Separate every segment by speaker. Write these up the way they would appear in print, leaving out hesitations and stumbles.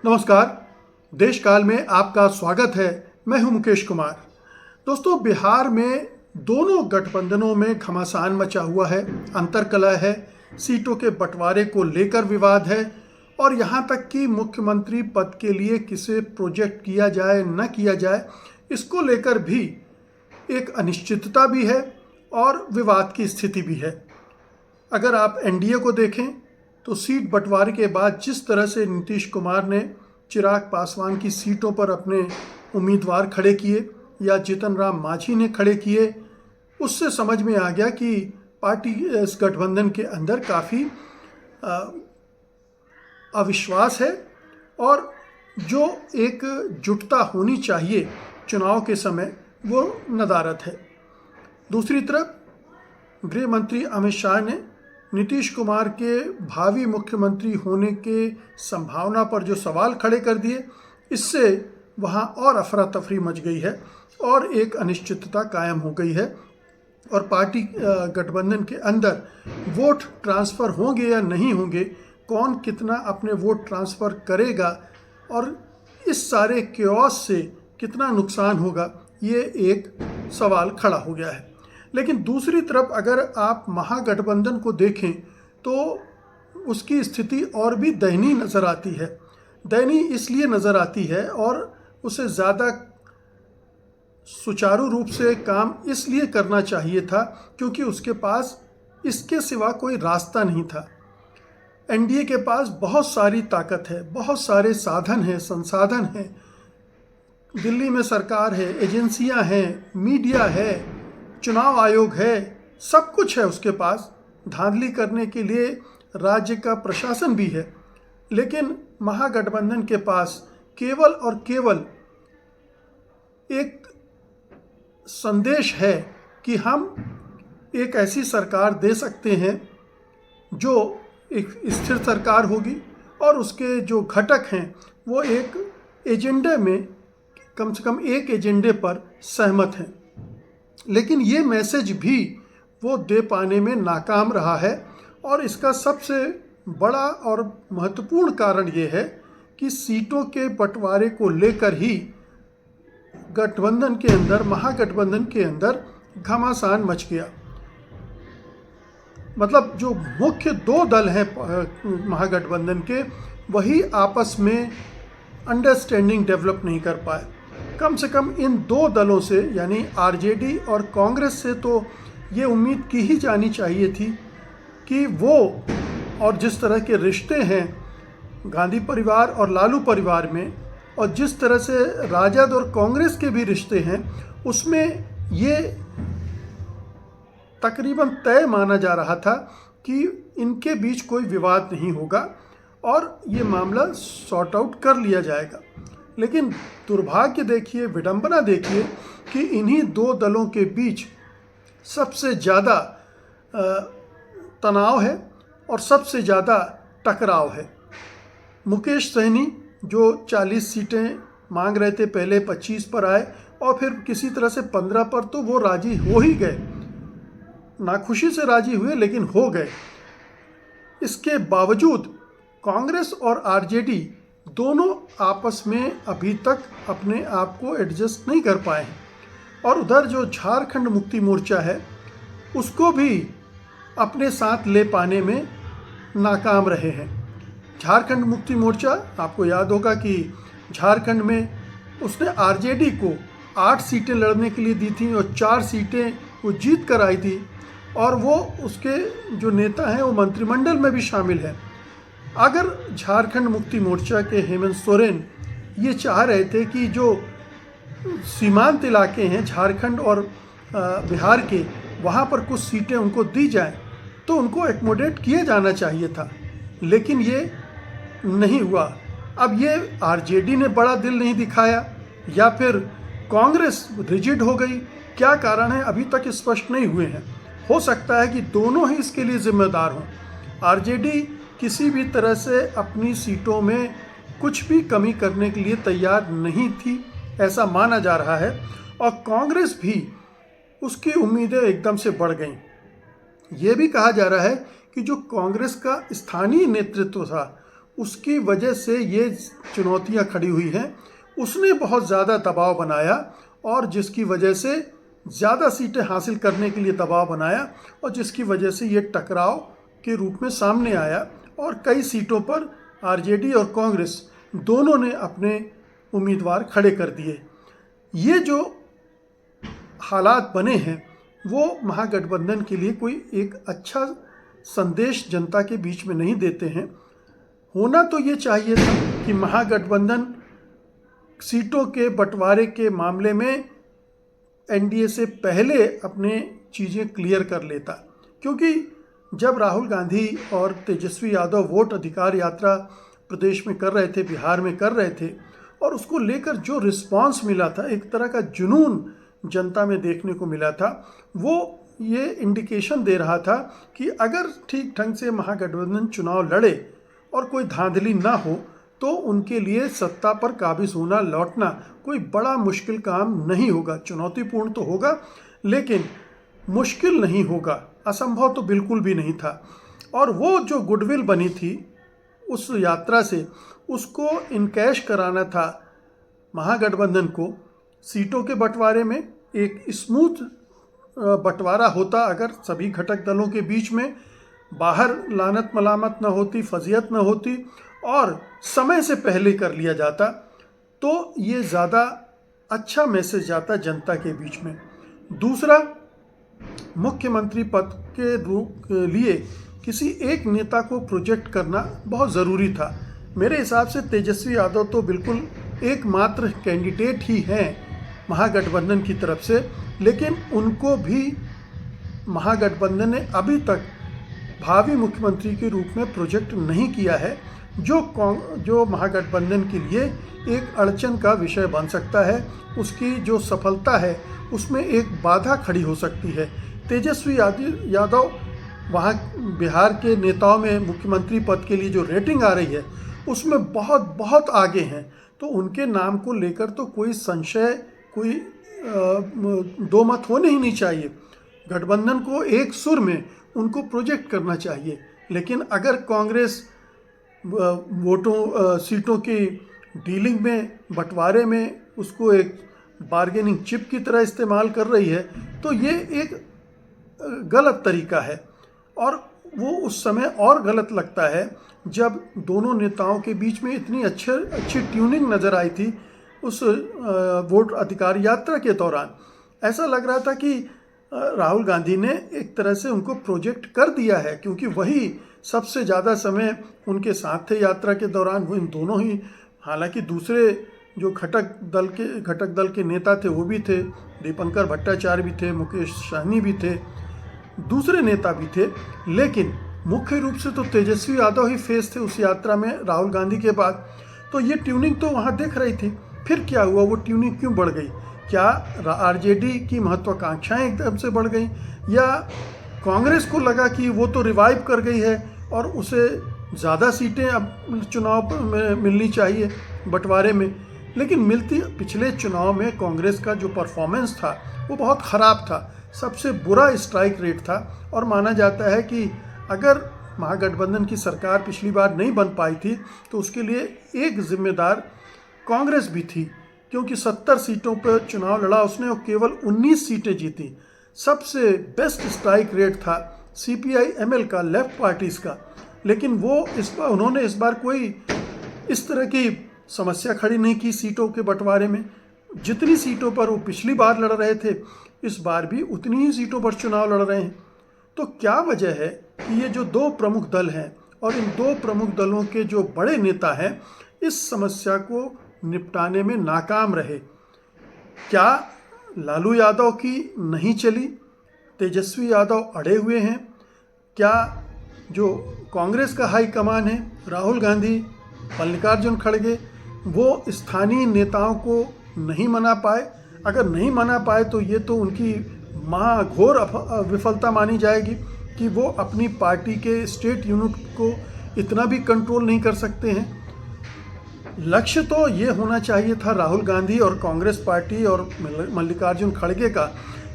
Speaker 1: नमस्कार। देश काल में आपका स्वागत है। मैं हूं मुकेश कुमार। दोस्तों, बिहार में दोनों गठबंधनों में घमासान मचा हुआ है, अंतर्कलह है, सीटों के बंटवारे को लेकर विवाद है और यहां तक कि मुख्यमंत्री पद के लिए किसे प्रोजेक्ट किया जाए न किया जाए, इसको लेकर भी एक अनिश्चितता भी है और विवाद की स्थिति भी है। अगर आप एनडीए को देखें तो सीट बंटवारे के बाद जिस तरह से नीतीश कुमार ने चिराग पासवान की सीटों पर अपने उम्मीदवार खड़े किए या जीतन राम मांझी ने खड़े किए, उससे समझ में आ गया कि पार्टी इस गठबंधन के अंदर काफ़ी अविश्वास है और जो एक जुटता होनी चाहिए चुनाव के समय, वो नदारद है। दूसरी तरफ गृह मंत्री अमित शाह ने नीतीश कुमार के भावी मुख्यमंत्री होने के संभावना पर जो सवाल खड़े कर दिए, इससे वहाँ और अफरा तफरी मच गई है और एक अनिश्चितता कायम हो गई है और पार्टी गठबंधन के अंदर वोट ट्रांसफ़र होंगे या नहीं होंगे, कौन कितना अपने वोट ट्रांसफ़र करेगा और इस सारे क्योस से कितना नुकसान होगा, ये एक सवाल खड़ा हो गया है। लेकिन दूसरी तरफ अगर आप महागठबंधन को देखें तो उसकी स्थिति और भी दयनीय नज़र आती है। दयनीय इसलिए नज़र आती है और उसे ज़्यादा सुचारू रूप से काम इसलिए करना चाहिए था क्योंकि उसके पास इसके सिवा कोई रास्ता नहीं था। एनडीए के पास बहुत सारी ताकत है, बहुत सारे साधन हैं, संसाधन हैं। दिल्ली में सरकार है, एजेंसियां हैं, मीडिया है, चुनाव आयोग है, सब कुछ है उसके पास। धांधली करने के लिए राज्य का प्रशासन भी है। लेकिन महागठबंधन के पास केवल और केवल एक संदेश है कि हम एक ऐसी सरकार दे सकते हैं जो एक स्थिर सरकार होगी और उसके जो घटक हैं वो एक एजेंडे में, कम से कम एक एजेंडे पर सहमत हैं। लेकिन ये मैसेज भी वो दे पाने में नाकाम रहा है और इसका सबसे बड़ा और महत्वपूर्ण कारण ये है कि सीटों के बंटवारे को लेकर ही गठबंधन के अंदर, महागठबंधन के अंदर घमासान मच गया। मतलब जो मुख्य दो दल हैं महागठबंधन के, वही आपस में अंडरस्टैंडिंग डेवलप नहीं कर पाए। कम से कम इन दो दलों से, यानी आरजेडी और कांग्रेस से तो ये उम्मीद की ही जानी चाहिए थी कि वो, और जिस तरह के रिश्ते हैं गांधी परिवार और लालू परिवार में और जिस तरह से राजद और कांग्रेस के भी रिश्ते हैं, उसमें ये तकरीबन तय माना जा रहा था कि इनके बीच कोई विवाद नहीं होगा और ये मामला सॉर्ट आउट कर लिया जाएगा। लेकिन दुर्भाग्य देखिए, विडंबना देखिए कि इन्हीं दो दलों के बीच सबसे ज़्यादा तनाव है और सबसे ज़्यादा टकराव है। मुकेश सहनी जो 40 सीटें मांग रहे थे, पहले 25 पर आए और फिर किसी तरह से 15 पर तो वो राजी हो ही गए, नाखुशी से राजी हुए लेकिन हो गए। इसके बावजूद कांग्रेस और आरजेडी दोनों आपस में अभी तक अपने आप को एडजस्ट नहीं कर पाए हैं और उधर जो झारखंड मुक्ति मोर्चा है उसको भी अपने साथ ले पाने में नाकाम रहे हैं। झारखंड मुक्ति मोर्चा, आपको याद होगा कि झारखंड में उसने आरजेडी को 8 सीटें लड़ने के लिए दी थी और 4 सीटें वो जीत कर आई थी और वो उसके जो नेता हैं वो मंत्रिमंडल में भी शामिल हैं। अगर झारखंड मुक्ति मोर्चा के हेमंत सोरेन ये चाह रहे थे कि जो सीमांत इलाके हैं झारखंड और बिहार के, वहाँ पर कुछ सीटें उनको दी जाएं, तो उनको एक्मोडेट किया जाना चाहिए था, लेकिन ये नहीं हुआ। अब ये आरजेडी ने बड़ा दिल नहीं दिखाया या फिर कांग्रेस रिजिड हो गई, क्या कारण है अभी तक स्पष्ट नहीं हुए हैं। हो सकता है कि दोनों ही इसके लिए जिम्मेदार हों। आरजेडी किसी भी तरह से अपनी सीटों में कुछ भी कमी करने के लिए तैयार नहीं थी, ऐसा माना जा रहा है और कांग्रेस भी, उसकी उम्मीदें एकदम से बढ़ गईं। ये भी कहा जा रहा है कि जो कांग्रेस का स्थानीय नेतृत्व था उसकी वजह से ये चुनौतियां खड़ी हुई हैं। उसने बहुत ज़्यादा दबाव बनाया और जिसकी वजह से ज़्यादा सीटें हासिल करने के लिए दबाव बनाया और जिसकी वजह से ये टकराव के रूप में सामने आया और कई सीटों पर आरजेडी और कांग्रेस दोनों ने अपने उम्मीदवार खड़े कर दिए। ये जो हालात बने हैं वो महागठबंधन के लिए कोई एक अच्छा संदेश जनता के बीच में नहीं देते हैं। होना तो ये चाहिए था कि महागठबंधन सीटों के बंटवारे के मामले में एनडीए से पहले अपने चीज़ें क्लियर कर लेता, क्योंकि जब राहुल गांधी और तेजस्वी यादव वोट अधिकार यात्रा प्रदेश में कर रहे थे, बिहार में कर रहे थे, और उसको लेकर जो रिस्पांस मिला था, एक तरह का जुनून जनता में देखने को मिला था, वो ये इंडिकेशन दे रहा था कि अगर ठीक ढंग से महागठबंधन चुनाव लड़े और कोई धांधली ना हो तो उनके लिए सत्ता पर काबिज होना, लौटना कोई बड़ा मुश्किल काम नहीं होगा। चुनौतीपूर्ण तो होगा लेकिन मुश्किल नहीं होगा, असंभव तो बिल्कुल भी नहीं था। और वो जो गुडविल बनी थी उस यात्रा से, उसको इनकैश कराना था महागठबंधन को। सीटों के बंटवारे में एक स्मूथ बंटवारा होता अगर सभी घटक दलों के बीच में, बाहर लानत मलामत न होती, फजीयत न होती और समय से पहले कर लिया जाता, तो ये ज़्यादा अच्छा मैसेज जाता जनता के बीच में। दूसरा, मुख्यमंत्री पद के रूप लिए किसी एक नेता को प्रोजेक्ट करना बहुत ज़रूरी था। मेरे हिसाब से तेजस्वी यादव तो बिल्कुल एकमात्र कैंडिडेट ही हैं महागठबंधन की तरफ से, लेकिन उनको भी महागठबंधन ने अभी तक भावी मुख्यमंत्री के रूप में प्रोजेक्ट नहीं किया है, जो महागठबंधन के लिए एक अड़चन का विषय बन सकता है। उसकी जो सफलता है उसमें एक बाधा खड़ी हो सकती है। तेजस्वी यादव वहाँ बिहार के नेताओं में मुख्यमंत्री पद के लिए जो रेटिंग आ रही है उसमें बहुत बहुत आगे हैं, तो उनके नाम को लेकर तो कोई संशय, कोई दो मत होने ही नहीं चाहिए। गठबंधन को एक सुर में उनको प्रोजेक्ट करना चाहिए। लेकिन अगर कांग्रेस सीटों की डीलिंग में, बंटवारे में उसको एक बार्गेनिंग चिप की तरह इस्तेमाल कर रही है तो ये एक गलत तरीका है। और वो उस समय और गलत लगता है जब दोनों नेताओं के बीच में इतनी अच्छी ट्यूनिंग नज़र आई थी उस वोट अधिकार यात्रा के दौरान। ऐसा लग रहा था कि राहुल गांधी ने एक तरह से उनको प्रोजेक्ट कर दिया है, क्योंकि वही सबसे ज़्यादा समय उनके साथ थे यात्रा के दौरान। वो इन दोनों ही, हालांकि दूसरे जो घटक दल के नेता थे वो भी थे, दीपंकर भट्टाचार्य भी थे, मुकेश सहनी भी थे, दूसरे नेता भी थे, लेकिन मुख्य रूप से तो तेजस्वी यादव ही फेस थे उस यात्रा में राहुल गांधी के बाद। तो ये ट्यूनिंग तो वहाँ दिख रही थी। फिर क्या हुआ, वो ट्यूनिंग क्यों बढ़ गई? क्या आरजेडी की महत्वाकांक्षाएं एकदम से बढ़ गई, या कांग्रेस को लगा कि वो तो रिवाइव कर गई है और उसे ज़्यादा सीटें अब चुनाव में मिलनी चाहिए बंटवारे में? लेकिन पिछले चुनाव में कांग्रेस का जो परफॉर्मेंस था वो बहुत ख़राब था, सबसे बुरा स्ट्राइक रेट था। और माना जाता है कि अगर महागठबंधन की सरकार पिछली बार नहीं बन पाई थी तो उसके लिए एक जिम्मेदार कांग्रेस भी थी, क्योंकि 70 सीटों पर चुनाव लड़ा उसने और केवल 19 सीटें जीती। सबसे बेस्ट स्ट्राइक रेट था CPI-ML का, लेफ्ट पार्टीज़ का। लेकिन उन्होंने इस बार कोई इस तरह की समस्या खड़ी नहीं की सीटों के बंटवारे में। जितनी सीटों पर वो पिछली बार लड़ रहे थे इस बार भी उतनी ही सीटों पर चुनाव लड़ रहे हैं। तो क्या वजह है कि ये जो दो प्रमुख दल हैं और इन दो प्रमुख दलों के जो बड़े नेता हैं इस समस्या को निपटाने में नाकाम रहे? क्या लालू यादव की नहीं चली, तेजस्वी यादव अड़े हुए हैं? क्या जो कांग्रेस का हाईकमान है, राहुल गांधी, मल्लिकार्जुन खड़गे, वो स्थानीय नेताओं को नहीं मना पाए? अगर नहीं मना पाए तो ये तो उनकी महाघोर विफलता मानी जाएगी कि वो अपनी पार्टी के स्टेट यूनिट को इतना भी कंट्रोल नहीं कर सकते हैं। लक्ष्य तो ये होना चाहिए था राहुल गांधी और कांग्रेस पार्टी और मल्लिकार्जुन खड़गे का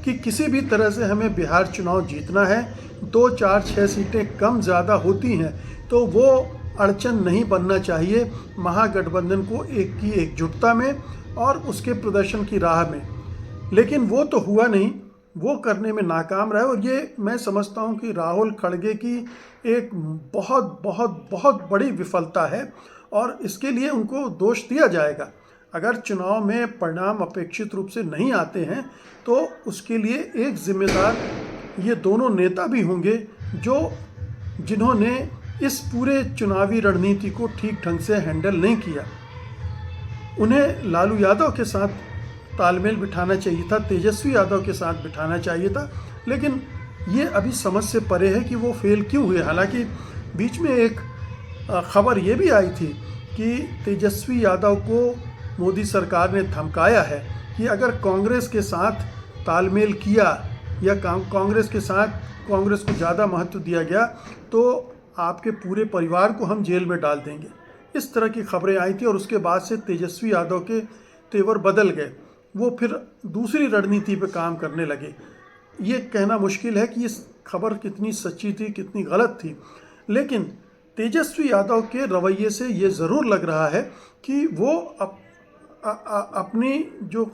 Speaker 1: कि किसी भी तरह से हमें बिहार चुनाव जीतना है। 2, 4, 6 सीटें कम ज़्यादा होती हैं तो वो अड़चन नहीं बनना चाहिए महागठबंधन को एक की एकजुटता में और उसके प्रदर्शन की राह में। लेकिन वो तो हुआ नहीं, वो करने में नाकाम रहे, और ये मैं समझता हूँ कि राहुल खड़गे की एक बहुत बहुत बहुत बड़ी विफलता है, और इसके लिए उनको दोष दिया जाएगा। अगर चुनाव में परिणाम अपेक्षित रूप से नहीं आते हैं तो उसके लिए एक जिम्मेदार ये दोनों नेता भी होंगे जिन्होंने इस पूरे चुनावी रणनीति को ठीक ढंग से हैंडल नहीं किया। उन्हें लालू यादव के साथ तालमेल बिठाना चाहिए था, तेजस्वी यादव के साथ बिठाना चाहिए था, लेकिन ये अभी समझ से परे है कि वो फेल क्यों हुए। हालांकि बीच में एक खबर ये भी आई थी कि तेजस्वी यादव को मोदी सरकार ने धमकाया है कि अगर कांग्रेस के साथ तालमेल किया या कांग्रेस के साथ कांग्रेस को ज़्यादा महत्व दिया गया तो आपके पूरे परिवार को हम जेल में डाल देंगे। इस तरह की खबरें आई थी, और उसके बाद से तेजस्वी यादव के तेवर बदल गए, वो फिर दूसरी रणनीति पे काम करने लगे। ये कहना मुश्किल है कि इस खबर कितनी सच्ची थी कितनी गलत थी, लेकिन तेजस्वी यादव के रवैये से ये ज़रूर लग रहा है कि वो अपनी जो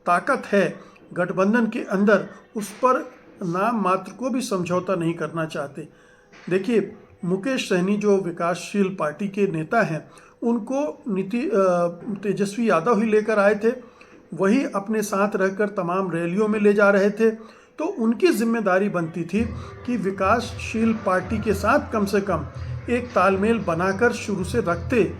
Speaker 1: ताकत है गठबंधन के अंदर उस पर नाम मात्र को भी समझौता नहीं करना चाहते। देखिए, मुकेश सहनी जो विकासशील पार्टी के नेता हैं उनको तेजस्वी यादव ही लेकर आए थे, वही अपने साथ रहकर तमाम रैलियों में ले जा रहे थे, तो उनकी जिम्मेदारी बनती थी कि विकासशील पार्टी के साथ कम से कम एक तालमेल बनाकर शुरू से रखते,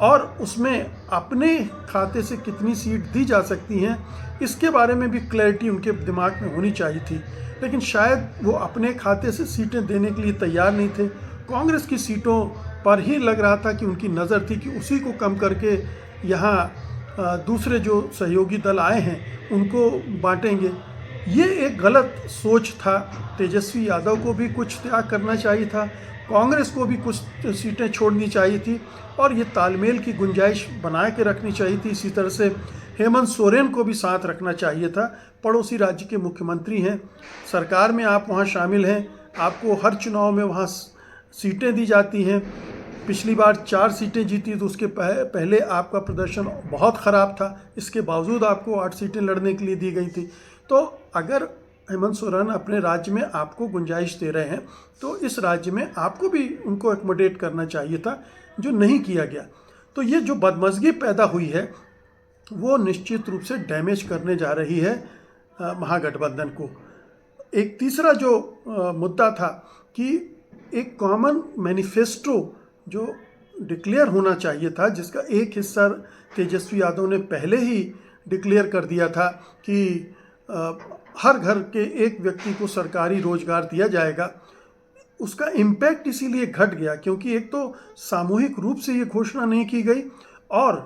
Speaker 1: और उसमें अपने खाते से कितनी सीट दी जा सकती हैं इसके बारे में भी क्लैरिटी उनके दिमाग में होनी चाहिए थी। लेकिन शायद वो अपने खाते से सीटें देने के लिए तैयार नहीं थे। कांग्रेस की सीटों पर ही लग रहा था कि उनकी नज़र थी कि उसी को कम करके यहाँ दूसरे जो सहयोगी दल आए हैं उनको बांटेंगे। ये एक गलत सोच था। तेजस्वी यादव को भी कुछ त्याग करना चाहिए था, कांग्रेस को भी कुछ सीटें छोड़नी चाहिए थी, और ये तालमेल की गुंजाइश बना के रखनी चाहिए थी। इसी तरह से हेमंत सोरेन को भी साथ रखना चाहिए था। पड़ोसी राज्य के मुख्यमंत्री हैं, सरकार में आप वहाँ शामिल हैं, आपको हर चुनाव में वहाँ सीटें दी जाती हैं। पिछली बार 4 सीटें जीती तो उसके पहले आपका प्रदर्शन बहुत ख़राब था, इसके बावजूद आपको 8 सीटें लड़ने के लिए दी गई थी। तो अगर हेमंत सोरेन अपने राज्य में आपको गुंजाइश दे रहे हैं तो इस राज्य में आपको भी उनको एकमोडेट करना चाहिए था, जो नहीं किया गया। तो ये जो बदमज़गी पैदा हुई है वो निश्चित रूप से डैमेज करने जा रही है महागठबंधन को। एक तीसरा जो मुद्दा था कि एक कॉमन मैनिफेस्टो जो डिक्लेयर होना चाहिए था, जिसका एक हिस्सा तेजस्वी यादव ने पहले ही डिक्लेयर कर दिया था कि हर घर के एक व्यक्ति को सरकारी रोजगार दिया जाएगा, उसका इम्पैक्ट इसीलिए घट गया क्योंकि एक तो सामूहिक रूप से ये घोषणा नहीं की गई और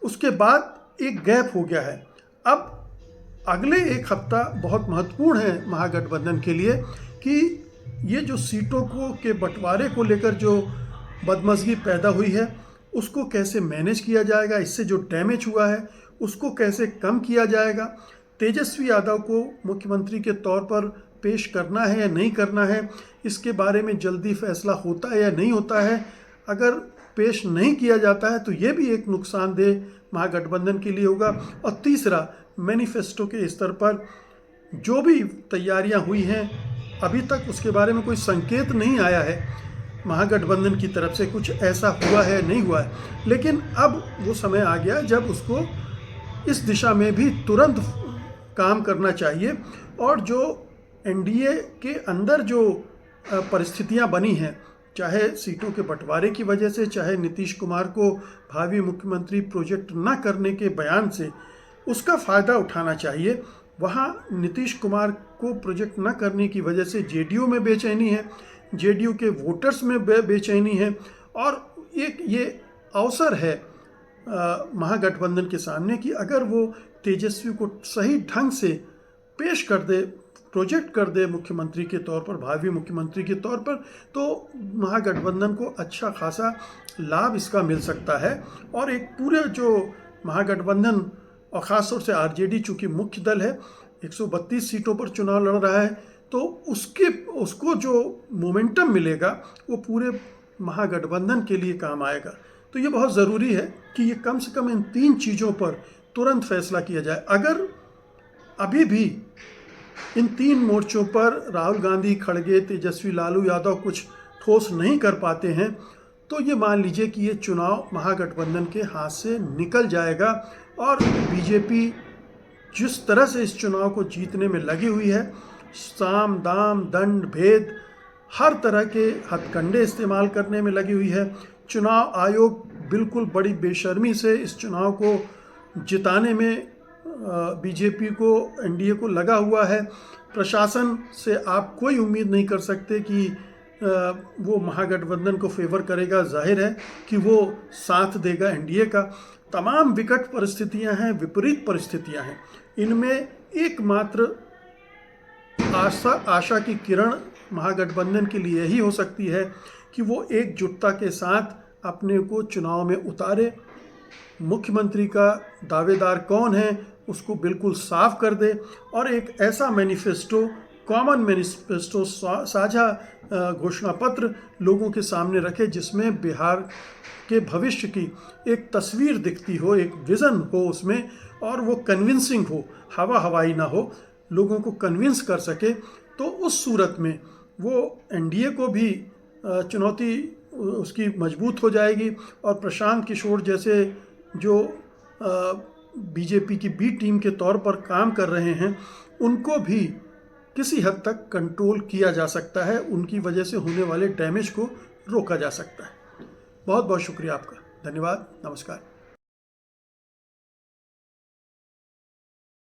Speaker 1: उसके बाद एक गैप हो गया है। अब अगले एक हफ्ता बहुत महत्वपूर्ण है महागठबंधन के लिए कि ये जो सीटों के बंटवारे को लेकर जो बदमज़गी पैदा हुई है उसको कैसे मैनेज किया जाएगा, इससे जो डैमेज हुआ है उसको कैसे कम किया जाएगा, तेजस्वी यादव को मुख्यमंत्री के तौर पर पेश करना है या नहीं करना है, इसके बारे में जल्दी फैसला होता है या नहीं होता है। अगर पेश नहीं किया जाता है तो ये भी एक नुकसानदेह महागठबंधन के लिए होगा। और तीसरा, मैनिफेस्टो के स्तर पर जो भी तैयारियां हुई हैं अभी तक उसके बारे में कोई संकेत नहीं आया है महागठबंधन की तरफ से कुछ ऐसा हुआ है नहीं हुआ है, लेकिन अब वो समय आ गया जब उसको इस दिशा में भी तुरंत काम करना चाहिए। और जो एनडीए के अंदर जो परिस्थितियां बनी हैं, चाहे सीटों के बंटवारे की वजह से, चाहे नीतीश कुमार को भावी मुख्यमंत्री प्रोजेक्ट न करने के बयान से, उसका फ़ायदा उठाना चाहिए। वहाँ नीतीश कुमार को प्रोजेक्ट न करने की वजह से जेडीयू में बेचैनी है, जेडीयू के वोटर्स में बेचैनी है, और एक ये अवसर है महागठबंधन के सामने कि अगर वो तेजस्वी को सही ढंग से पेश कर दे, प्रोजेक्ट कर दे मुख्यमंत्री के तौर पर, भावी मुख्यमंत्री के तौर पर, तो महागठबंधन को अच्छा खासा लाभ इसका मिल सकता है। और एक पूरे जो महागठबंधन और ख़ासतौर से आरजेडी चूँकि मुख्य दल है, 132 सीटों पर चुनाव लड़ रहा है, तो उसको जो मोमेंटम मिलेगा वो पूरे महागठबंधन के लिए काम आएगा। तो ये बहुत ज़रूरी है कि ये कम से कम इन 3 चीज़ों पर तुरंत फैसला किया जाए। अगर अभी भी इन 3 मोर्चों पर राहुल गांधी, खड़गे, तेजस्वी लालू यादव कुछ ठोस नहीं कर पाते हैं तो ये मान लीजिए कि ये चुनाव महागठबंधन के हाथ से निकल जाएगा और बीजेपी जिस तरह से इस चुनाव को जीतने में लगी हुई है, साम दाम दंड भेद हर तरह के हथकंडे इस्तेमाल करने में लगी हुई है। चुनाव आयोग बिल्कुल बड़ी बेशर्मी से इस चुनाव को जिताने में बीजेपी को, एनडीए को लगा हुआ है। प्रशासन से आप कोई उम्मीद नहीं कर सकते कि वो महागठबंधन को फेवर करेगा। जाहिर है कि वो साथ देगा एनडीए का। तमाम विकट परिस्थितियां हैं, विपरीत परिस्थितियां हैं। इनमें एकमात्र आशा की किरण महागठबंधन के लिए यही हो सकती है कि वो एकजुटता के साथ अपने को चुनाव में उतारे, मुख्यमंत्री का दावेदार कौन है उसको बिल्कुल साफ कर दे और एक ऐसा मैनिफेस्टो, कॉमन मैनिफेस्टो, साझा घोषणा पत्र लोगों के सामने रखे जिसमें बिहार के भविष्य की एक तस्वीर दिखती हो, एक विज़न हो उसमें, और वो कन्विंसिंग हो, हवा हवाई ना हो, लोगों को कन्विंस कर सके। तो उस सूरत में वो एनडीए को भी चुनौती उसकी मजबूत हो जाएगी और प्रशांत किशोर जैसे जो बीजेपी की बी टीम के तौर पर काम कर रहे हैं उनको भी किसी हद तक कंट्रोल किया जा सकता है, उनकी वजह से होने वाले डैमेज को रोका जा सकता है। बहुत बहुत शुक्रिया आपका, धन्यवाद, नमस्कार।